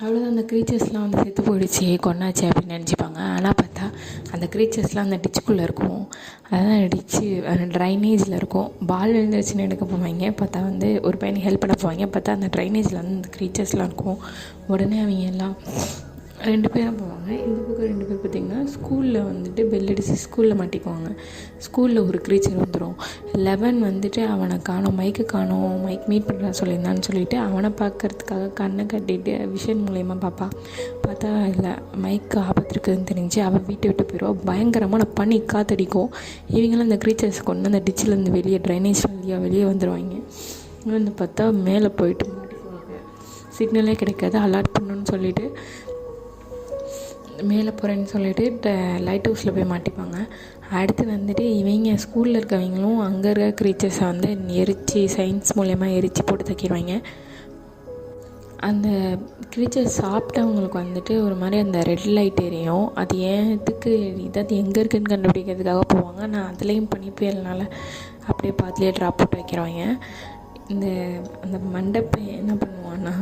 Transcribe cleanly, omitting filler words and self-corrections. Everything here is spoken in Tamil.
அவ்வளோதான், அந்த க்ரீச்சர்ஸ்லாம் வந்து செத்து போயிடுச்சு, கொன்னாச்சு அப்படின்னு நினச்சிப்பாங்க. ஆனால் பார்த்தா அந்த க்ரீச்சர்ஸ்லாம் அந்த டிச்சுக்குள்ளே இருக்கும். அதான் டிச்சு ட்ரைனேஜில் இருக்கும். பால் விழுந்துருச்சுன்னு எடுக்க போவாங்க, பார்த்தா வந்து ஒரு பையனுக்கு ஹெல்ப் பண்ண போவாங்க, பார்த்தா அந்த ட்ரைனேஜில் வந்து அந்த க்ரீச்சர்ஸ்லாம் இருக்கும். உடனே அவங்க எல்லாம் 2 பேரும் போவாங்க. இந்த பக்கம் 2 பேர் பார்த்திங்கன்னா ஸ்கூலில் வந்துட்டு பெல் அடித்து ஸ்கூலில் மாட்டிக்குவாங்க. ஸ்கூலில் ஒரு க்ரீச்சர் வந்துடும். 11 வந்துட்டு அவனை காணோம், மைக் மீட் பண்ணுறான்னு சொல்லியிருந்தான்னு சொல்லிவிட்டு அவனை பார்க்கறதுக்காக கண்ணை கட்டிட்டு விஷன் மூலயமா பார்த்தா இல்லை, மைக்கு ஆபத்து இருக்குதுன்னு தெரிஞ்சு அவன் வீட்டை விட்டு போயிடுவான். பயங்கரமான பனி காத்தடிக்கும். இவங்களாம் அந்த க்ரீச்சர்ஸ் கொண்டு அந்த டிச்சிலேருந்து வெளியே ட்ரைனேஜ் வழியாக வெளியே வந்துடுவாங்க. வந்து பார்த்தா மேலே போயிட்டு மாட்டிக்குவாங்க. சிக்னலே கிடைக்காது. அலர்ட் பண்ணணுன்னு சொல்லிவிட்டு மேலே போகிறேன்னு சொல்லிவிட்டு லைட் ஹவுஸில் போய் மாட்டிப்பாங்க. அடுத்து வந்துட்டு இவங்க ஸ்கூலில் இருக்கவங்களும் அங்கே இருக்க க்ரீச்சர்ஸை வந்து எரித்து சயின்ஸ் மூலயமா எரித்து போட்டு தைக்கிடுவாங்க. அந்த க்ரீச்சர்ஸ் சாப்பிட்டவங்களுக்கு வந்துட்டு ஒரு மாதிரி அந்த ரெட் லைட் எரியும். அது ஏன் இதுக்கு இதாவது எங்கே இருக்குதுன்னு கண்டுபிடிக்கிறதுக்காக போவாங்க. நான் அதுலேயும் பண்ணி புயல்னால அப்படியே பாத்துலேயே ட்ராப் போட்டு வைக்கிறவங்க. அந்த மண்டபம் என்ன பண்ணுவான்னா